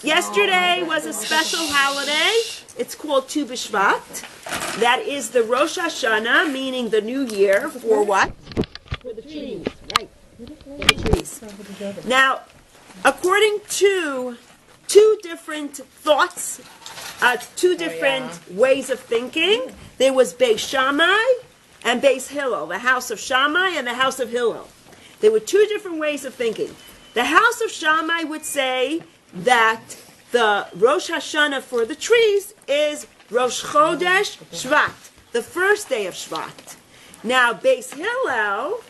Yesterday was a special holiday. It's called Tu B'Shvat. That is the Rosh Hashanah, meaning the new year, for what? For the trees, right. For the trees. Now, according to two different thoughts, two different ways of thinking, there was Beis Shammai and Beis Hillel, the house of Shammai and the house of Hillel. There were two different ways of thinking. The house of Shammai would say that the Rosh Hashanah for the trees is Rosh Chodesh Shvat, the first day of Shvat. Now, Beis Hillel,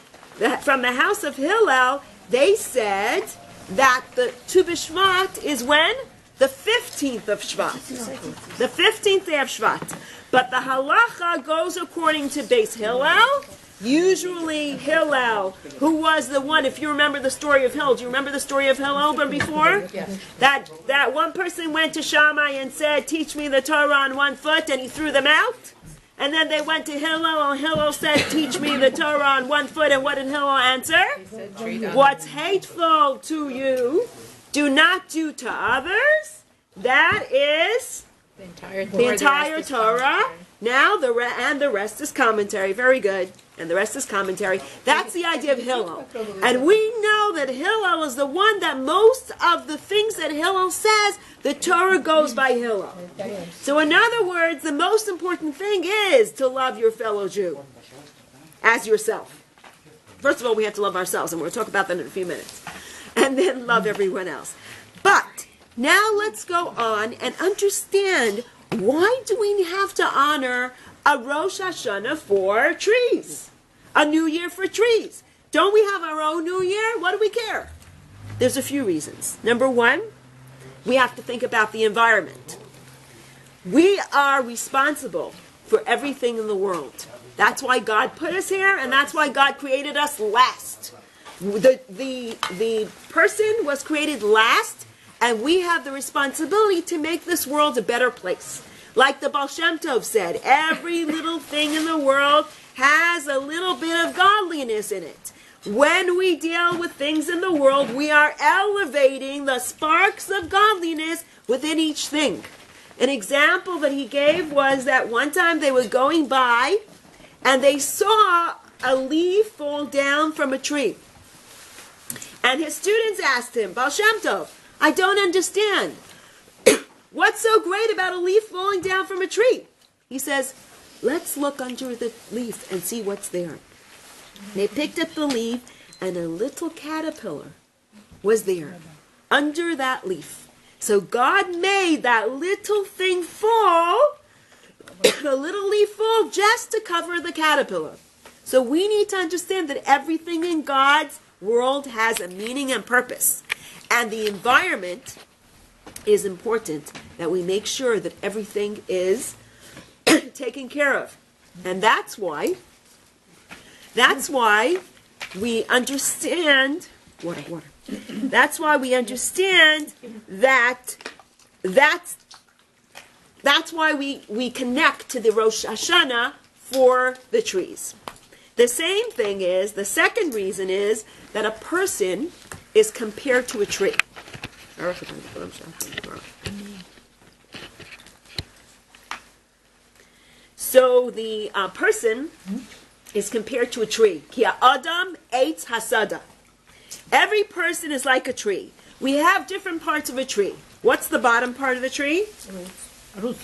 from the house of Hillel, they said that the Tu B'Shvat is when? The 15th of Shvat. The 15th day of Shvat. But the halacha goes according to Beis Hillel. Usually Hillel, who was the one, if you remember the story of Hillel, do you remember the story of Hillel from before? Yes. That one person went to Shammai and said, teach me the Torah on one foot, and he threw them out. And then they went to Hillel, and Hillel said, teach me the Torah on one foot, and what did Hillel answer? What's hateful to you, do not do to others. That is the entire Torah. Now, the rest is commentary. Very good. And the rest is commentary. That's the idea of Hillel. And we know that Hillel is the one that most of the things that Hillel says, the Torah goes by Hillel. So in other words, the most important thing is to love your fellow Jew as yourself. First of all, we have to love ourselves, and we'll talk about that in a few minutes. And then love everyone else. But now let's go on and understand, why do we have to honor a Rosh Hashanah for trees? A new year for trees. Don't we have our own new year? What do we care? There's a few reasons. Number one, we have to think about the environment. We are responsible for everything in the world. That's why God put us here, and that's why God created us last. The person was created last, and we have the responsibility to make this world a better place. Like the Baal Shem Tov said, every little thing in the world has a little bit of godliness in it. When we deal with things in the world, we are elevating the sparks of godliness within each thing. An example that he gave was that one time they were going by and they saw a leaf fall down from a tree. And his students asked him, Baal Shem Tov, I don't understand. What's so great about a leaf falling down from a tree? He says, let's look under the leaf and see what's there. They picked up the leaf, and a little caterpillar was there under that leaf. So God made that little thing fall, a little leaf fall, just to cover the caterpillar. So we need to understand that everything in God's world has a meaning and purpose. And the environment is important, that we make sure that everything is taken care of. And that's why we understand that's why we understand that's why we connect to the Rosh Hashanah for the trees. The same thing is, the second reason is that a person is compared to a tree. So the person is compared to a tree. Ki Adam eitz hasada. Every person is like a tree. We have different parts of a tree. What's the bottom part of the tree?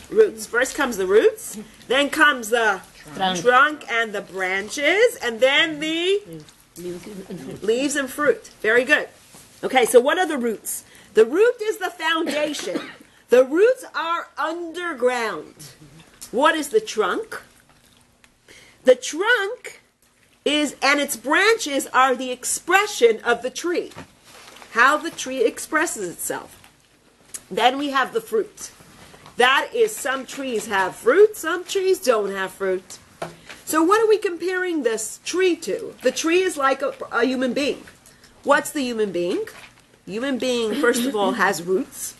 Roots. First comes the roots, then comes the trunk and the branches, and then the leaves and fruit. Very good. Okay, so what are the roots? The root is the foundation. The roots are underground. What is the trunk? The trunk is, and its branches are the expression of the tree. How the tree expresses itself. Then we have the fruit. That is, some trees have fruit, some trees don't have fruit. So what are we comparing this tree to? The tree is like a human being. What's the human being? Human being, first of all, has roots.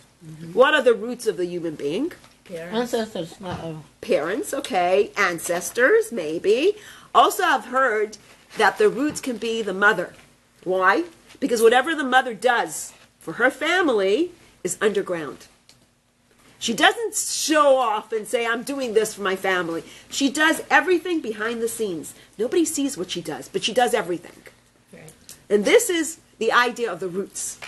What are the roots of the human being? Ancestors. Parents, okay. Ancestors, maybe. Also, I've heard that the roots can be the mother. Why? Because whatever the mother does for her family, is underground. She doesn't show off and say, I'm doing this for my family. She does everything behind the scenes. Nobody sees what she does, but she does everything. Right. And this is the idea of the roots.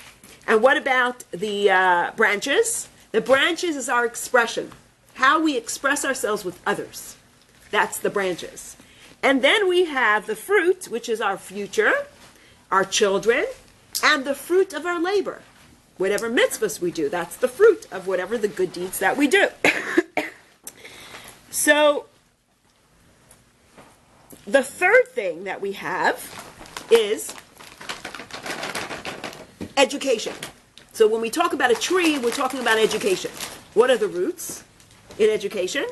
And what about the branches? The branches is our expression, how we express ourselves with others. That's the branches. And then we have the fruit, which is our future, our children, and the fruit of our labor. Whatever mitzvahs we do, that's the fruit of whatever the good deeds that we do. So, the third thing that we have is education. So when we talk about a tree, we're talking about education. What are the roots in education?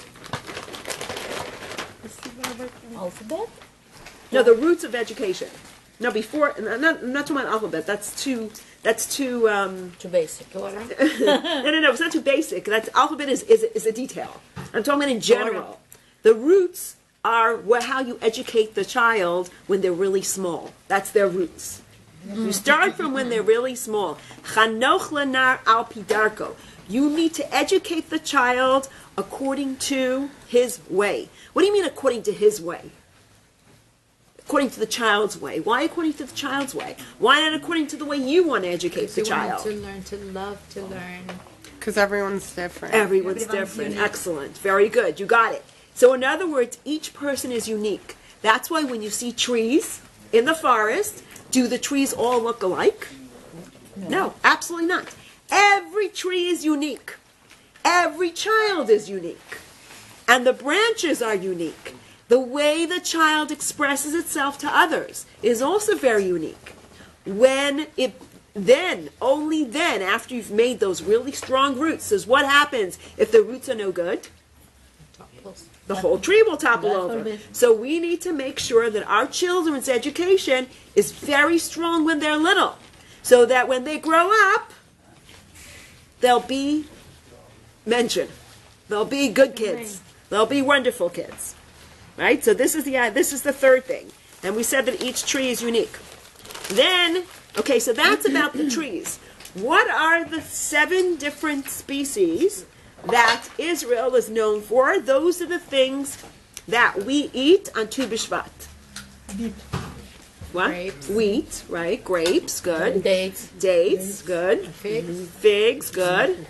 Alphabet? No, the roots of education. No, before, I'm not talking about alphabet. That's too basic. no, it's not too basic. That's alphabet is a detail. I'm talking about in general. The roots are how you educate the child when they're really small. That's their roots. You start from when they're really small. Chanoch lenar al pidarko. You need to educate the child according to his way. What do you mean according to his way? According to the child's way. Why according to the child's way? Why not according to the way you want to educate the child? To learn, to love, to learn. Because everyone's different. Everyone's different. Excellent. Very good. You got it. So in other words, each person is unique. That's why when you see trees in the forest, do the trees all look alike? No, absolutely not. Every tree is unique. Every child is unique. And the branches are unique. The way the child expresses itself to others is also very unique. Only then, after you've made those really strong roots, is what happens if the roots are no good? The whole tree will topple over. So we need to make sure that our children's education is very strong when they're little, so that when they grow up, they'll be mentioned. They'll be good kids. They'll be wonderful kids. Right? So this is the third thing. And we said that each tree is unique. Then, okay, so that's about the trees. What are the 7 different species that Israel is known for? Those are the things that we eat on Tu B'Shvat. What? Grapes. Wheat, right? Grapes, good. Dates, good. figs, good.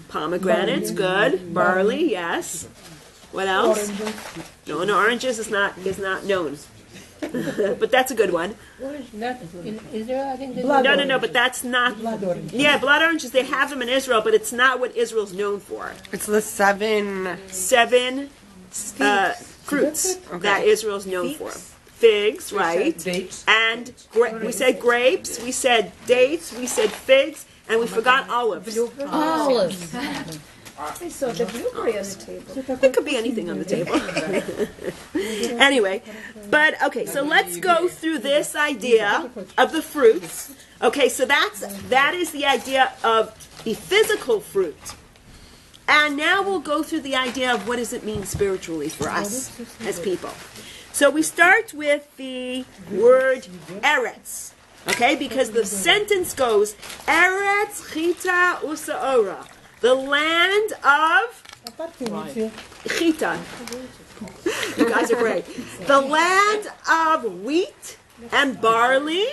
Pomegranates, good. Barley, yes. What else? No, oranges is not known. But that's a good one. In Israel, I think No, but that's not. Yeah, blood oranges, they have them in Israel, but it's not what Israel's known for. It's the 7 fruits that Israel's known for. Figs, right? Dates. And we said grapes, we said dates, we said figs, and we forgot olives. Olives. I saw the blueberry on the table. It could be anything on the table. Anyway, but okay, so let's go through this idea of the fruits. Okay, so that is the idea of the physical fruit. And now we'll go through the idea of what does it mean spiritually for us as people. So we start with the word Eretz. Okay, because the sentence goes, Eretz Chita Usaora. The land of Chita. You guys are great. The land of wheat and barley,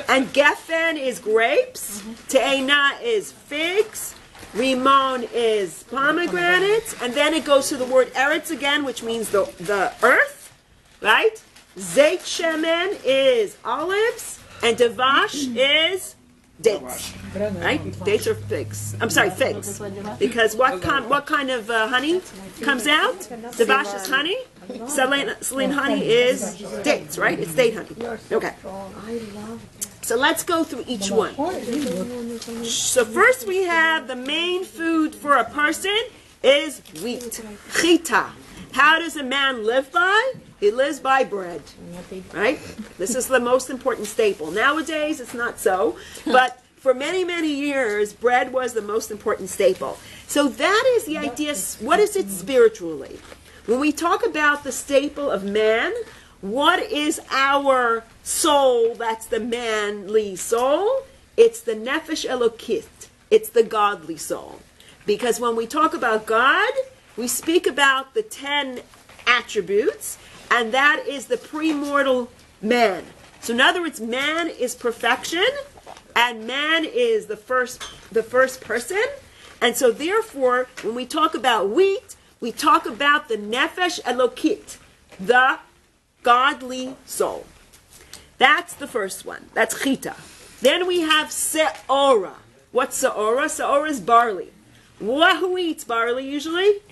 and Geffen is grapes, Te'ena is figs, Rimon is pomegranates, and then it goes to the word Eretz again, which means the earth, right? Zeit Shemen is olives, and Devash is dates, right? Dates are figs. I'm sorry, figs. Because what kind of honey comes out? Devash is honey. Saline honey is dates, right? It's date honey. Okay. So let's go through each one. So first we have the main food for a person is wheat. Chita. How does a man live by? He lives by bread, right? This is the most important staple. Nowadays, it's not so, but for many, many years, bread was the most important staple. So that is the idea. What is it spiritually? When we talk about the staple of man, what is our soul? That's the manly soul. It's the nefesh elokit. It's the godly soul. Because when we talk about God, we speak about the 10 attributes, and that is the premortal man. So in other words, man is perfection, and man is the first person. And so therefore, when we talk about wheat, we talk about the nefesh elokit, the godly soul. That's the first one. That's chita. Then we have se'ora. What's se'ora? Se'ora is barley. Who eats barley usually?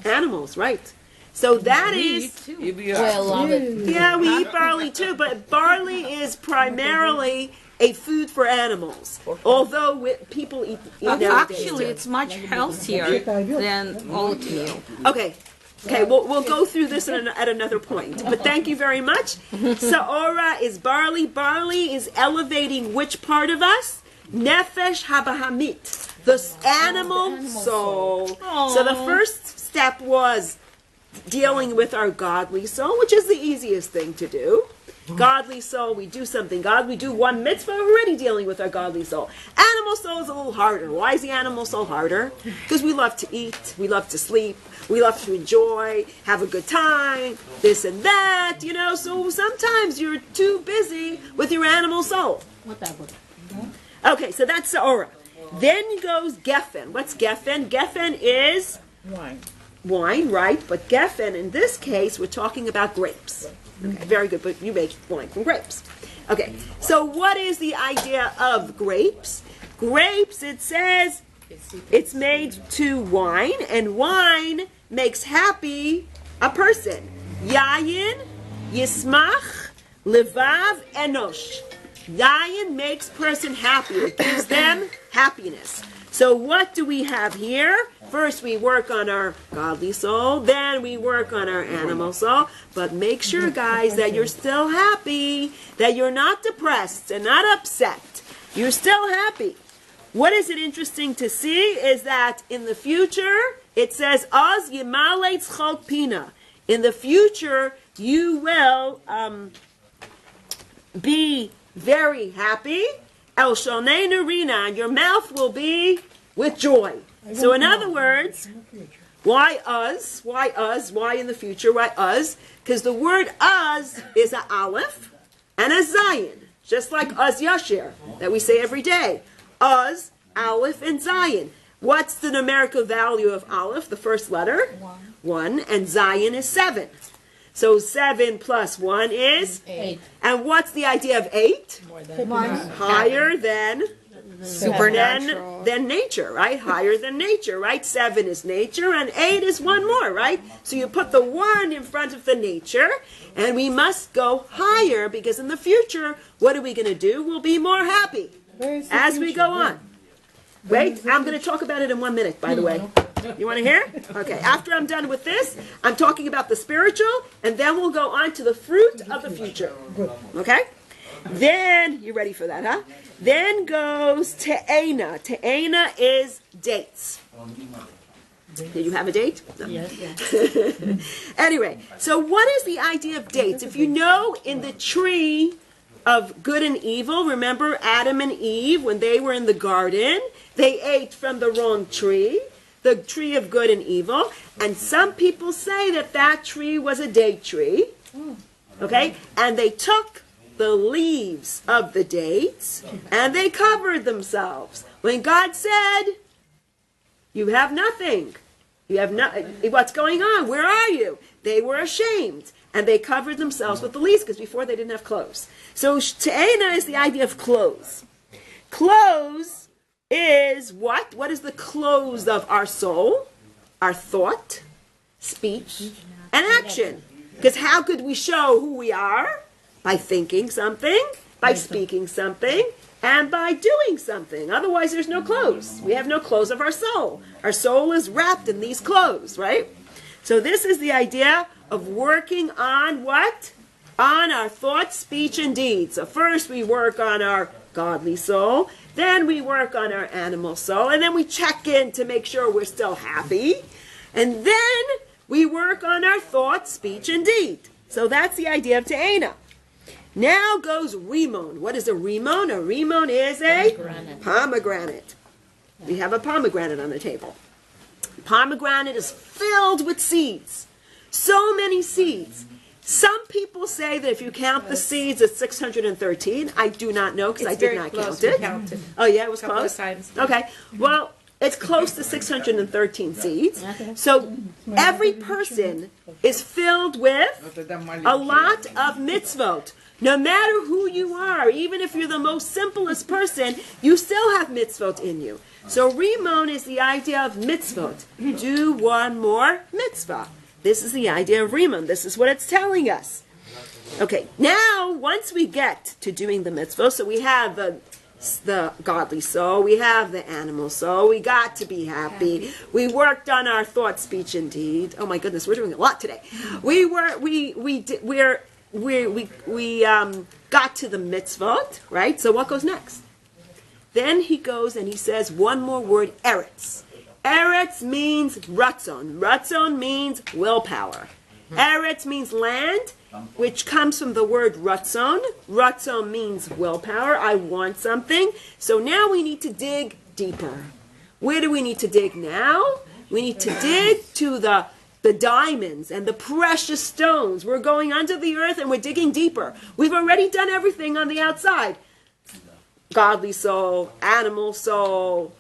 Animals, right. So that is... Well, love it. Yeah, we eat barley too, but barley is primarily a food for animals. Although people eat nowadays. Actually, it's much healthier than oatmeal. Okay, we'll go through this at another point. But thank you very much. Sa'ora is barley. Barley is elevating which part of us? Nefesh habahamit, the animal soul. So the first step was dealing with our godly soul, which is the easiest thing to do. Godly soul, we do something. We do one mitzvah, we're already dealing with our godly soul. Animal soul is a little harder. Why is the animal soul harder? Because we love to eat, we love to sleep, we love to enjoy, have a good time, this and that, so sometimes you're too busy with your animal soul. Okay, so that's Sa'ora. Then goes Geffen. What's Geffen? Geffen is wine, right? But Geffen, in this case, we're talking about grapes. Okay, very good, but you make wine from grapes. Okay, so what is the idea of grapes? Grapes, it says, it's made to wine, and wine makes happy a person. Yayin, Yismach, Levav, Enosh. Yayin makes person happy. It gives them happiness. So what do we have here? First we work on our godly soul, then we work on our animal soul. But make sure, guys, that you're still happy, that you're not depressed and not upset. You're still happy. What is it interesting to see is that in the future, it says, Az Yimale Tzchok Pina. In the future, you will be very happy. El Shonei Narina, your mouth will be with joy. So in other words, why us? Why us? Why in the future? Why us? Because the word us is a aleph and a zayin, just like us yashir that we say every day. Us, aleph, and zayin. What's the numerical value of aleph? The first letter? 1. And zayin is 7. So 7 plus 1 is? 8. And what's the idea of 8? Higher than? Supernatural. Than nature, right? Higher than nature, right? 7 is nature, and 8 is one more, right? So you put the 1 in front of the nature, and we must go higher, because in the future, what are we going to do? We'll be more happy as we go on. Wait, I'm going to talk about it in 1 minute, by the way. You want to hear? Okay, after I'm done with this, I'm talking about the spiritual, and then we'll go on to the fruit of the future. Okay? Then, you ready for that, huh? Then goes Te'ena. Te'ena is dates. Did you have a date? No. Yes. Anyway, so what is the idea of dates? If you know, in the tree of good and evil, remember Adam and Eve, when they were in the garden, they ate from the wrong tree, the tree of good and evil, and some people say that that tree was a date tree, okay? And they took the leaves of the dates and they covered themselves. When God said, you have nothing, you have what's going on? Where are you? They were ashamed and they covered themselves with the leaves, because before they didn't have clothes. So Te'ena is the idea of clothes. Clothes is what? What is the clothes of our soul? Our thought, speech, and action. Because how could we show who we are? By thinking something, by speaking something, and by doing something. Otherwise, there's no clothes. We have no clothes of our soul. Our soul is wrapped in these clothes, right? So this is the idea of working on what? On our thoughts, speech, and deeds. So first we work on our godly soul, then we work on our animal soul, and then we check in to make sure we're still happy, and then we work on our thoughts, speech, and deed. So that's the idea of Te'ena. Now goes rimon. What is a rimon? A rimon is a pomegranate. We have a pomegranate on the table. Pomegranate is filled with seeds. So many seeds. Some people say that if you count the seeds, it's 613. I do not know because I did not count it. Oh, yeah, it was close? Okay. Well, it's close to 613 seeds. So every person is filled with a lot of mitzvot. No matter who you are, even if you're the most simplest person, you still have mitzvot in you. So Rimon is the idea of mitzvot. Do one more mitzvah. This is the idea of Rimon. This is what it's telling us. Okay, now once we get to doing the mitzvah, so we have the godly soul, we have the animal soul, we got to be happy. We worked on our thought, speech, and deed. Oh my goodness, we're doing a lot today. We got to the mitzvot, right? So what goes next? Then he goes and he says one more word, eretz. Eretz means ratzon. Ratzon means willpower. Eretz means land, which comes from the word ratzon. Ratzon means willpower. I want something. So now we need to dig deeper. Where do we need to dig now? We need to dig to the diamonds and the precious stones. We're going under the earth and we're digging deeper. We've already done everything on the outside. Godly soul, animal soul,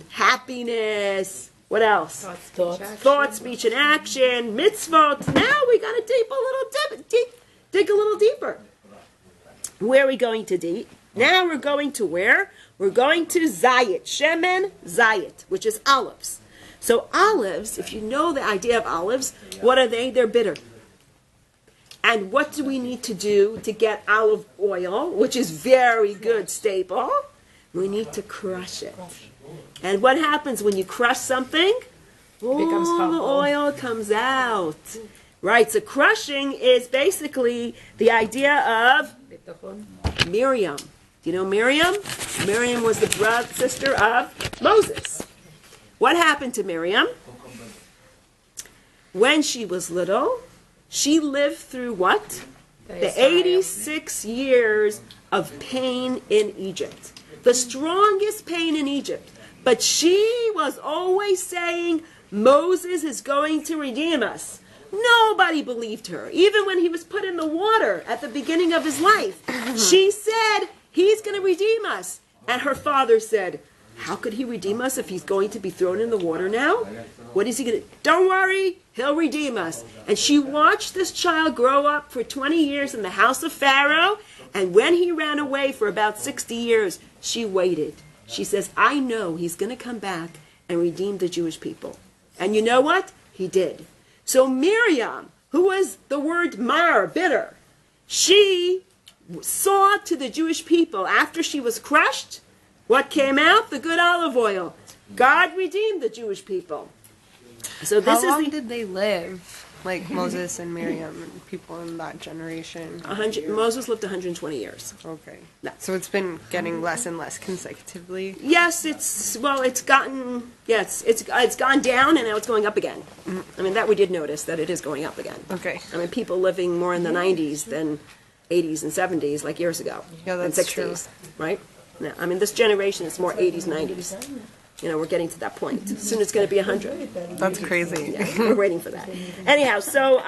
happiness, what else? Thought, speech, and action, mitzvot. Now we got to dig a little deeper. Where are we going to dig? Now we're going to where? We're going to zayit, shemen zayit, which is olives. So olives, if you know the idea of olives, what are they? They're bitter. And what do we need to do to get olive oil, which is very good staple? We need to crush it. And what happens when you crush something? All the oil comes out. Right, so crushing is basically the idea of Miriam. Do you know Miriam? Miriam was the sister of Moses. What happened to Miriam? When she was little, she lived through what? The 86 years of pain in Egypt. The strongest pain in Egypt. But she was always saying, Moses is going to redeem us. Nobody believed her. Even when he was put in the water at the beginning of his life, she said, he's going to redeem us. And her father said, how could he redeem us if he's going to be thrown in the water now? What is he going to do? Don't worry, he'll redeem us. And she watched this child grow up for 20 years in the house of Pharaoh. And when he ran away for about 60 years, she waited. She says, I know he's going to come back and redeem the Jewish people. And you know what? He did. So Miriam, who was the word mar, bitter, she saw to the Jewish people after she was crushed, what came out? The good olive oil. God redeemed the Jewish people. So this How long is did they live? Like Moses and Miriam and people in that generation. Moses lived 120 years. Okay. No. So it's been getting less and less consecutively. Yes, it's gone down and now it's going up again. I mean, that we did notice that it is going up again. Okay. I mean, people living more in the 90s than 80s and 70s like years ago. Yeah, that's and 60s, right? No, I mean, this generation is more 80s, 90s. You know, we're getting to that point. Soon it's going to be 100. That's crazy. Yeah, we're waiting for that. Anyhow, so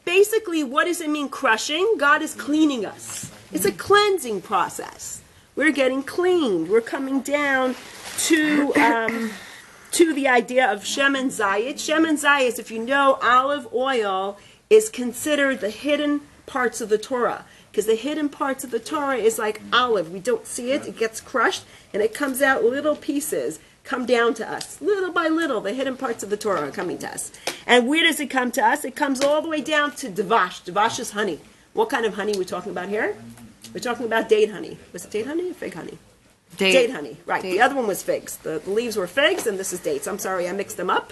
basically, what does it mean crushing? God is cleaning us. It's a cleansing process. We're getting cleaned. We're coming down to the idea of shemen zayit. Shemen zayit, if you know, olive oil is considered the hidden parts of the Torah. Because the hidden parts of the Torah is like olive. We don't see it. It gets crushed, and it comes out little pieces, come down to us. Little by little, the hidden parts of the Torah are coming to us. And where does it come to us? It comes all the way down to davash. Davash is honey. What kind of honey are we talking about here? We're talking about date honey. Was it date honey or fig honey? Date honey, right. Date. The other one was figs. The leaves were figs, and this is dates. I'm sorry, I mixed them up.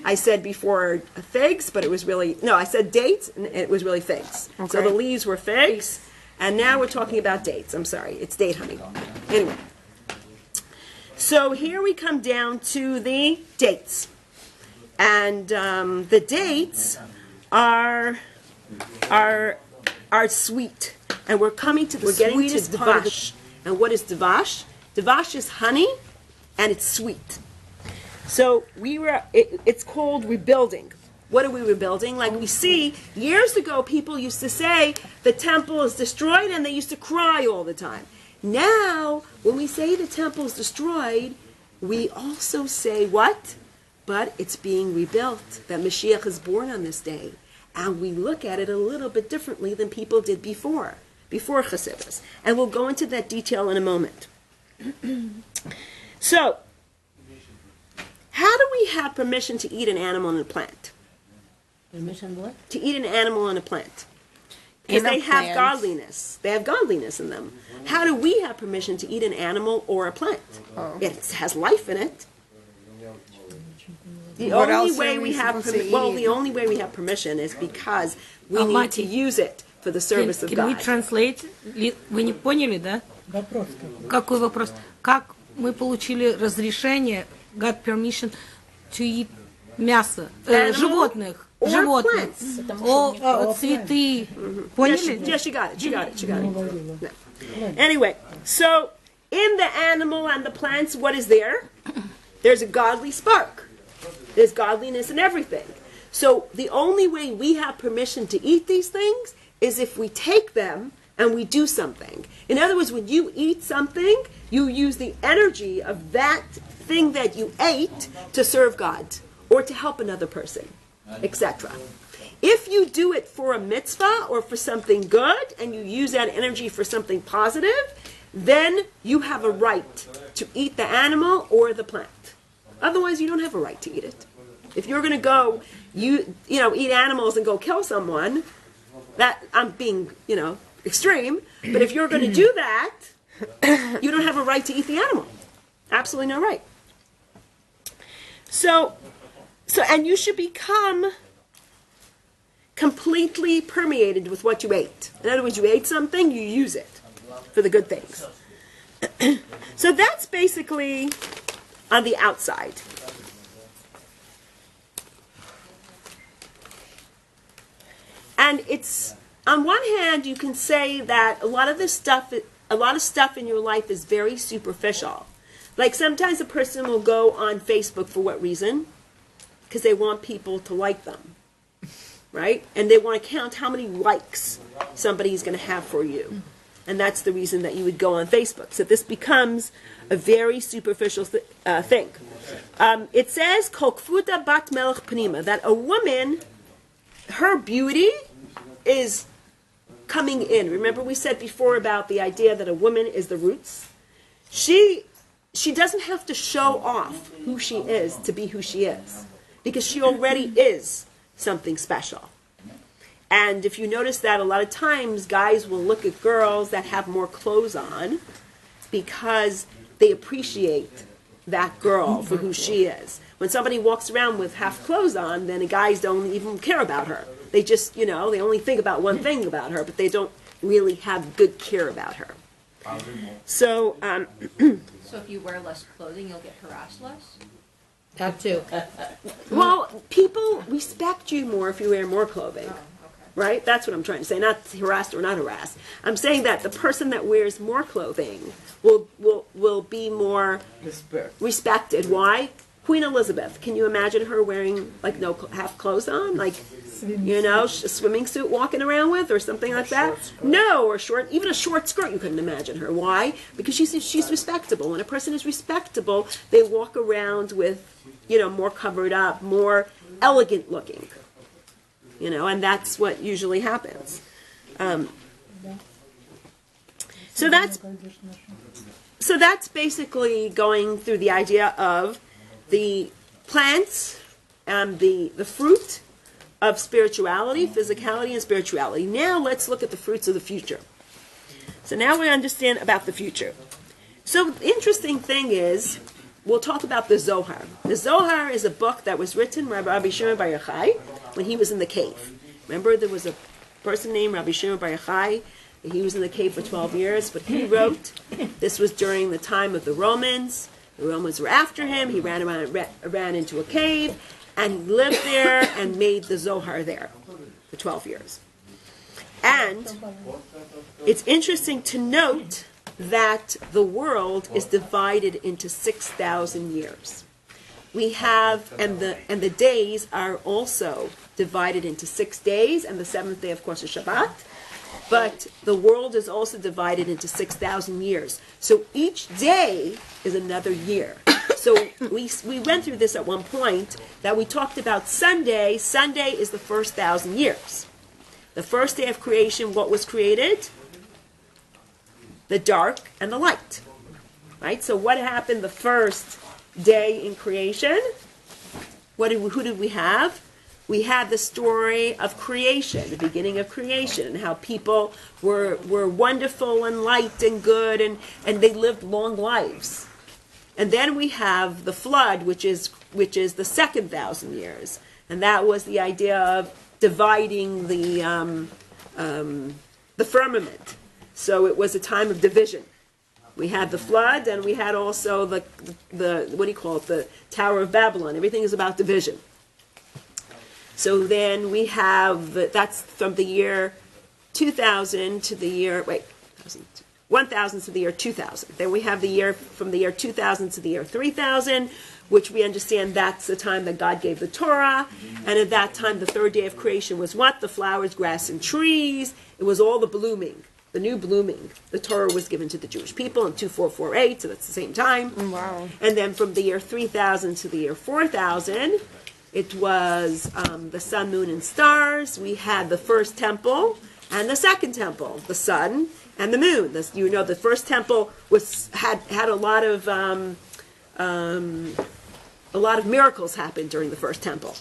I said before figs, but it was really, no, I said dates, and it was really figs. Okay. So the leaves were figs, and now we're talking about dates. I'm sorry, it's date honey. Anyway, so here we come down to the dates. And the dates are sweet. And we're coming to the sweetest part of the... And what is dvash? Dvash is honey, and it's sweet. So it's called rebuilding. What are we rebuilding? Like we see, years ago, people used to say the temple is destroyed, and they used to cry all the time. Now, when we say the temple is destroyed, we also say what? But it's being rebuilt, that Mashiach is born on this day. And we look at it a little bit differently than people did before Chassidus. And we'll go into that detail in a moment. So, how do we have permission to eat an animal and a plant? Permission what? To eat an animal and a plant. Because they have godliness. They have godliness in them. How do we have permission to eat an animal or a plant? It has life in it. The only way we have permission is because we need to use it for the service of God. Can we translate? Вы не поняли, да? Какой вопрос? Как мы получили разрешение, got permission to eat мясо, животных, цветы. Поняли? Yes, you got it. No. Anyway, so in the animal and the plants, what is there? There's a godly spark. There's godliness in everything. So the only way we have permission to eat these things is if we take them and we do something. In other words, when you eat something, you use the energy of that thing that you ate to serve God or to help another person, etc. If you do it for a mitzvah or for something good and you use that energy for something positive, then you have a right to eat the animal or the plant. Otherwise, you don't have a right to eat it. If you're going to go, eat animals and go kill someone, that I'm being, extreme. But if you're going to do that, you don't have a right to eat the animal. Absolutely no right. So, and you should become completely permeated with what you ate. In other words, you ate something, you use it for the good things. So that's basically on the outside. And it's, on one hand, you can say that a lot of stuff in your life is very superficial. Like sometimes a person will go on Facebook for what reason? Because they want people to like them, right? And they want to count how many likes somebody's going to have for you. And that's the reason that you would go on Facebook. So this becomes a very superficial thing. It says, Kokfuta bat melech panima, that a woman, her beauty is coming in. Remember we said before about the idea that a woman is the roots? She doesn't have to show off who she is to be who she is, because she already is something special. And if you notice that a lot of times guys will look at girls that have more clothes on because they appreciate that girl for who she is. When somebody walks around with half clothes on, then the guys don't even care about her. They just, they only think about one thing about her, but they don't really have good care about her. So, So if you wear less clothing, you'll get harassed less? That too. well, people respect you more if you wear more clothing. Right? That's what I'm trying to say. Not harassed or not harassed. I'm saying that the person that wears more clothing will be more respected. Why? Queen Elizabeth. Can you imagine her wearing no half clothes on, a swimming suit walking around with, or something like that? No, or even a short skirt. You couldn't imagine her. Why? Because she's respectable. When a person is respectable, they walk around with more covered up, more elegant looking. And that's what usually happens. So that's basically going through the idea of the plants and the fruit of spirituality, physicality, and spirituality. Now let's look at the fruits of the future. So now we understand about the future. So the interesting thing is, we'll talk about the Zohar. The Zohar is a book that was written by Rabbi Shimon Bar Yochai when he was in the cave. Remember, there was a person named Rabbi Shimon Bar Yochai. He was in the cave for 12 years, but he wrote. This was during the time of the Romans. The Romans were after him. He ran into a cave, and he lived there and made the Zohar there for 12 years. And it's interesting to note that the world is divided into 6,000 years. We have, and the days are also divided into 6 days, and the 7th day, of course, is Shabbat. But the world is also divided into 6,000 years. So each day is another year. So we went through this at one point, that we talked about Sunday. Sunday is the first 1,000 years. The first day of creation, what was created? The dark and the light. Right? So what happened the first day in creation? Who did we have? We had the story of creation, the beginning of creation, and how people were wonderful and light and good, and they lived long lives. And then we have the flood, which is the second 1,000 years, and that was the idea of dividing the firmament. So it was a time of division. We had the flood, and we had also the what do you call it, the Tower of Babylon. Everything is about division. So then we have, that's from the year 2000 to the year, 1000 to the year 2000. Then we have the year from the year 2000 to the year 3000, which we understand that's the time that God gave the Torah. And at that time, the third day of creation was what? The flowers, grass, and trees. It was all the blooming, the new blooming. The Torah was given to the Jewish people in 2448, so that's the same time. Wow. And then from the year 3000 to the year 4000, it was the sun, moon, and stars. We had the first temple and the second temple, the sun and the moon. The first temple had a lot of miracles happened during the first temple,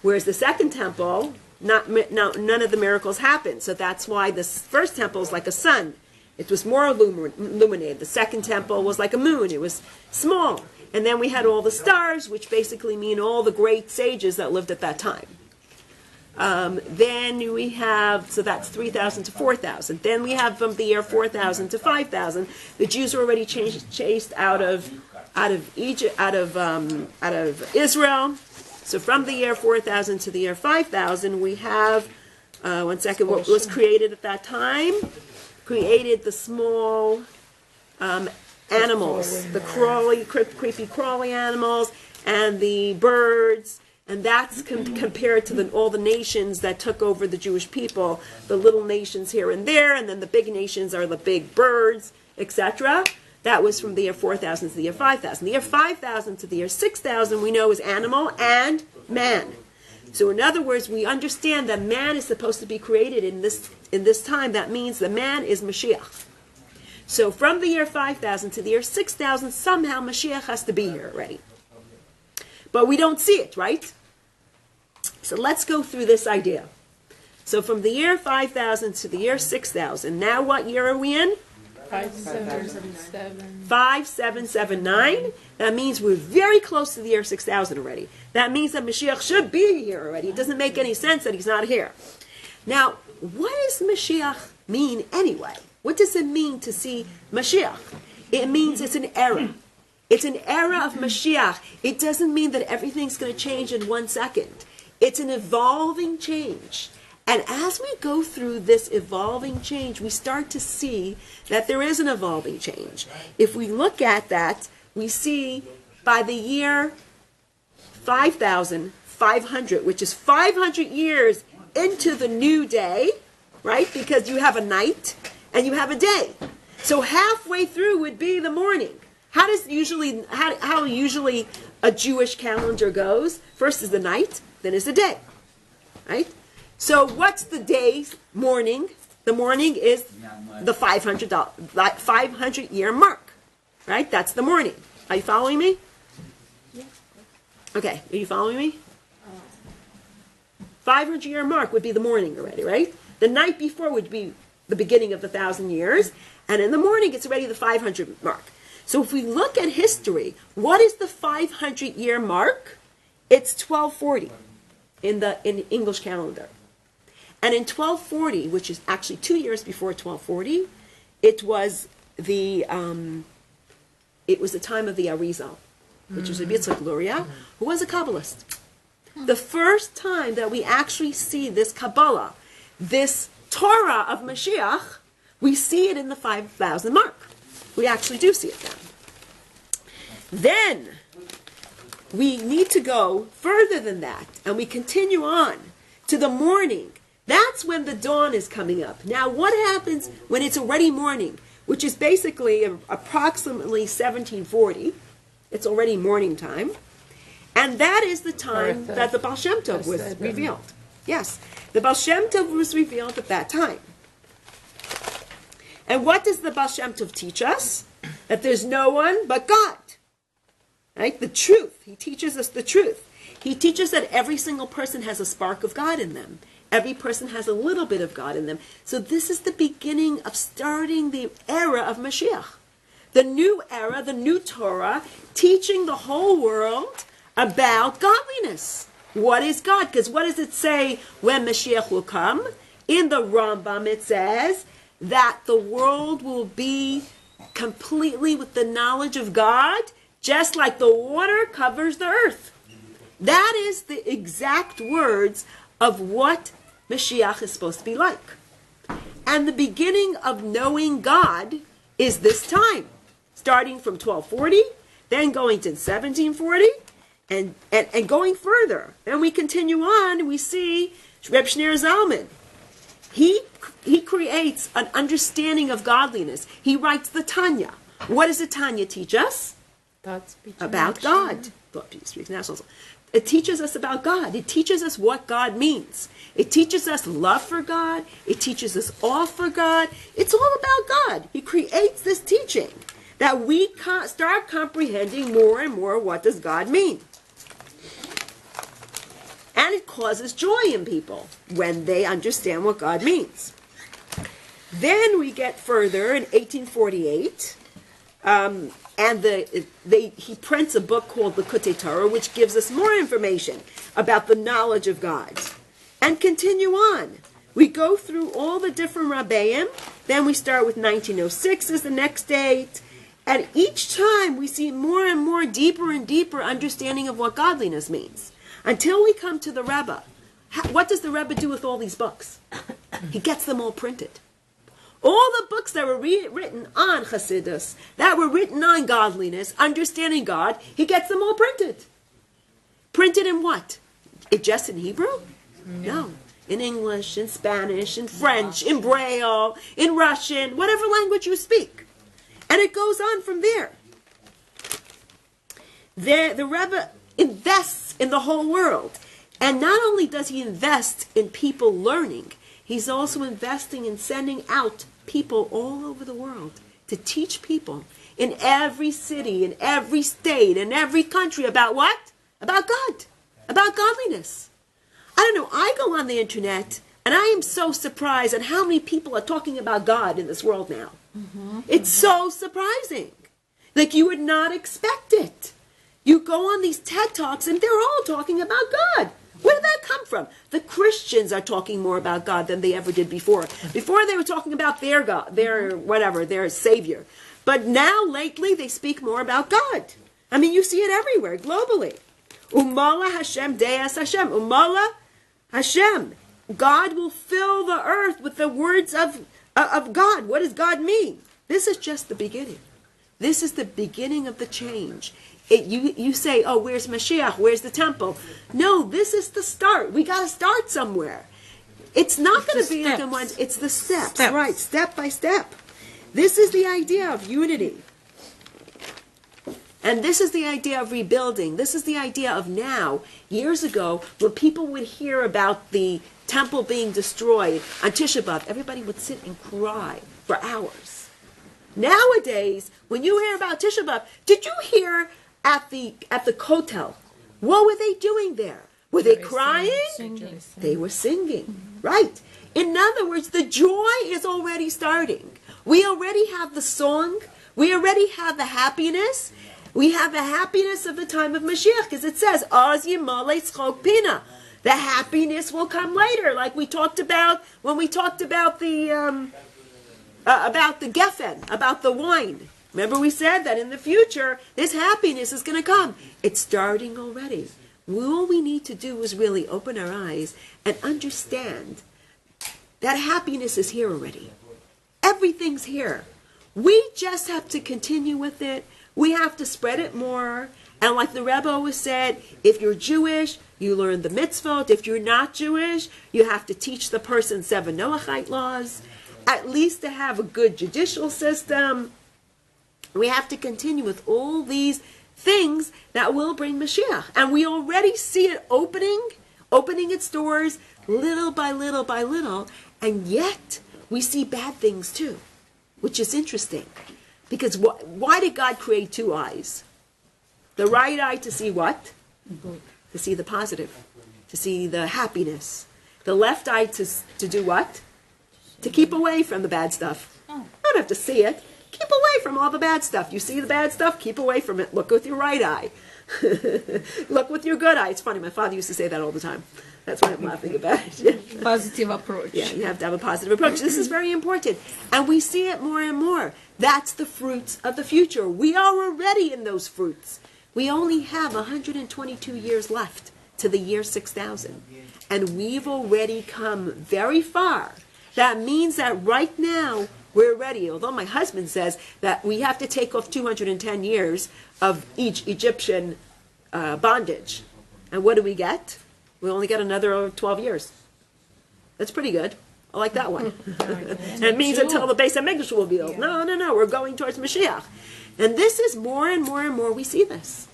whereas the second temple, none of the miracles happened. So that's why the first temple is like a sun. It was more illuminated. The second temple was like a moon. It was small. And then we had all the stars, which basically mean all the great sages that lived at that time. Then we have, so that's 3,000 to 4,000. Then we have from the year 4,000 to 5,000. The Jews were already chased out of Egypt, out of Israel. So from the year 4,000 to the year 5,000, we have, what was created at that time? Created the small animals, the creepy crawly animals, and the birds, and that's compared to all the nations that took over the Jewish people, the little nations here and there, and then the big nations are the big birds, etc. That was from the year 4,000 to the year 5,000. The year 5,000 to the year 6,000 we know is animal and man. So in other words, we understand that man is supposed to be created in this time. That means the man is Mashiach. So from the year 5,000 to the year 6,000, somehow Mashiach has to be here already. But we don't see it, right? So let's go through this idea. So from the year 5,000 to the year 6,000, now what year are we in? 5779. That means we're very close to the year 6,000 already. That means that Mashiach should be here already. It doesn't make any sense that he's not here. Now, what does Mashiach mean anyway? What does it mean to see Mashiach? It means it's an era. It's an era of Mashiach. It doesn't mean that everything's going to change in 1 second. It's an evolving change. And as we go through this evolving change, we start to see that there is an evolving change. If we look at that, we see by the year 5,500, which is 500 years into the new day, right? Because you have a night and you have a day. So halfway through would be the morning. How usually a Jewish calendar goes? First is the night, then is the day, right? So what's the day's morning? The morning is the 500 year mark, right? That's the morning. Are you following me? Okay, are you following me? 500 year mark would be the morning already, right? The night before would be the beginning of the 1,000 years, and in the morning it's already the 500 mark. So if we look at history, what is the 500 year mark? It's 1240 in English calendar. And in 1240, which is actually 2 years before 1240, it was the time of the Arizal, which was a Rebbetzin Mattie Pil, who was a Kabbalist. The first time that we actually see this Kabbalah, this Torah of Mashiach, we see it in the 5,000 mark. We actually do see it then. Then we need to go further than that, and we continue on to the morning. That's when the dawn is coming up. Now, what happens when it's already morning, which is basically approximately 1740? It's already morning time. And that is the time that the Baal Shem Tov was revealed. Yes, the Baal Shem Tov was revealed at that time. And what does the Baal Shem Tov teach us? That there's no one but God. Right? The truth. He teaches us the truth. He teaches that every single person has a spark of God in them. Every person has a little bit of God in them. So this is the beginning of starting the era of Mashiach. The new era, the new Torah, teaching the whole world about godliness. What is God? Because what does it say when Mashiach will come? In the Rambam it says that the world will be completely with the knowledge of God, just like the water covers the earth. That is the exact words of what Mashiach is supposed to be like. And the beginning of knowing God is this time, starting from 1240, then going to 1740, and going further. And we continue on, and we see Reb Shneur Zalman. He creates an understanding of godliness. He writes the Tanya. What does the Tanya teach us? About God. It teaches us about God. It teaches us what God means. It teaches us love for God. It teaches us awe for God. It's all about God. He creates this teaching that we start comprehending more and more what does God mean. And it causes joy in people when they understand what God means. Then we get further in 1848, and he prints a book called Likutei Torah, which gives us more information about the knowledge of God. And continue on. We go through all the different Rabbeim. Then we start with 1906 as the next date. And each time we see more and more deeper and deeper understanding of what godliness means. Until we come to the Rebbe. What does the Rebbe do with all these books? He gets them all printed. All the books that were written on Chassidus, that were written on godliness, understanding God, he gets them all printed. Printed in what? Just in Hebrew? No. In English, in Spanish, in French, in Braille, in Russian, whatever language you speak. And it goes on from there. The Rebbe invests in the whole world. And not only does he invest in people learning, he's also investing in sending out people all over the world to teach people in every city, in every state, in every country about what? About God. About godliness. I don't know, I go on the internet and I am so surprised at how many people are talking about God in this world now. It's so surprising. Like you would not expect it. You go on these TED Talks and they're all talking about God. Where did that come from? The Christians are talking more about God than they ever did before. Before they were talking about their God, their Savior. But now, lately, they speak more about God. I mean, you see it everywhere, globally. Umala Hashem Deas Hashem. Umala Hashem. God will fill the earth with the words of God. What does God mean? This is just the beginning. This is the beginning of the change. You say, oh, where's Mashiach? Where's the temple? No, this is the start. We got to start somewhere. It's not going to be like the ones. It's the steps, right? Step by step. This is the idea of unity. And this is the idea of rebuilding. This is the idea of now. Years ago, when people would hear about the temple being destroyed on Tisha B'Av, everybody would sit and cry for hours. Nowadays, when you hear about Tisha B'Av, did you hear at the Kotel, what were they doing there? Were they crying? They were singing. Right. In other words, the joy is already starting. We already have the song. We already have the happiness. We have the happiness of the time of Mashiach, because it says, "Az yimale tzchok pina." The happiness will come later, like we talked about when we talked about the geffen, about the wine. Remember we said that in the future, this happiness is going to come. It's starting already. All we need to do is really open our eyes and understand that happiness is here already. Everything's here. We just have to continue with it. We have to spread it more. And like the Rebbe always said, if you're Jewish, you learn the mitzvot. If you're not Jewish, you have to teach the person 7 Noachite laws. At least to have a good judicial system. We have to continue with all these things that will bring Mashiach. And we already see it opening its doors little by little by little. And yet, we see bad things too, which is interesting. Because why did God create 2 eyes? The right eye to see what? To see the positive, to see the happiness. The left eye to do what? To keep away from the bad stuff. You don't have to see it. Keep away from all the bad stuff. You see the bad stuff, keep away from it. Look with your right eye. Look with your good eye. It's funny, my father used to say that all the time. That's why I'm laughing about it. Positive approach. Yeah, you have to have a positive approach. This is very important. And we see it more and more. That's the fruits of the future. We are already in those fruits. We only have 122 years left to the year 6000. And we've already come very far. That means that right now, we're ready. Although my husband says that we have to take off 210 years of each Egyptian bondage. And what do we get? We only get another 12 years. That's pretty good. I like that one. And it means until the base of Mikdash will be built. No. We're going towards Mashiach. And this is more and more and more we see this.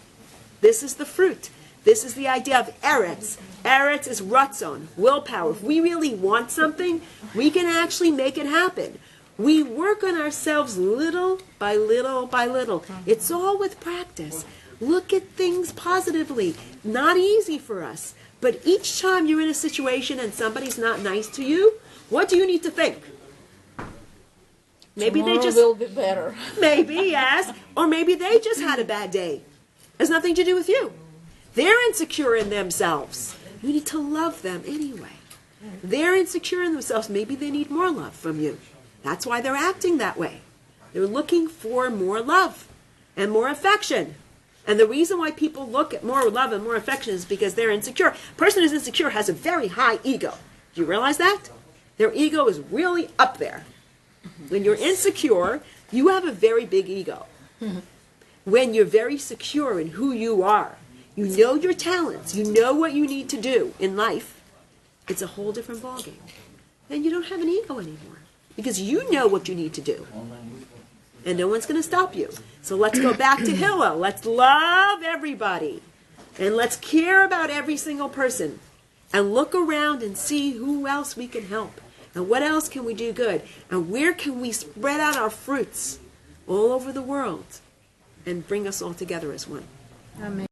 This is the fruit. This is the idea of Eretz. Eretz is Ratzon, willpower. If we really want something, we can actually make it happen. We work on ourselves little by little by little. It's all with practice. Look at things positively. Not easy for us. But each time you're in a situation and somebody's not nice to you, what do you need to think? Maybe Tomorrow they just will be better. Maybe, yes. Or maybe they just had a bad day. It has nothing to do with you. They're insecure in themselves. You need to love them anyway. They're insecure in themselves. Maybe they need more love from you. That's why they're acting that way. They're looking for more love and more affection. And the reason why people look at more love and more affection is because they're insecure. A person who's insecure has a very high ego. Do you realize that? Their ego is really up there. When you're insecure, you have a very big ego. When you're very secure in who you are, you know your talents, you know what you need to do in life, it's a whole different ballgame. Then you don't have an ego anymore. Because you know what you need to do. And no one's going to stop you. So let's go back to Hillel. Let's love everybody. And let's care about every single person. And look around and see who else we can help. And what else can we do good? And where can we spread out our fruits all over the world and bring us all together as one? Amen.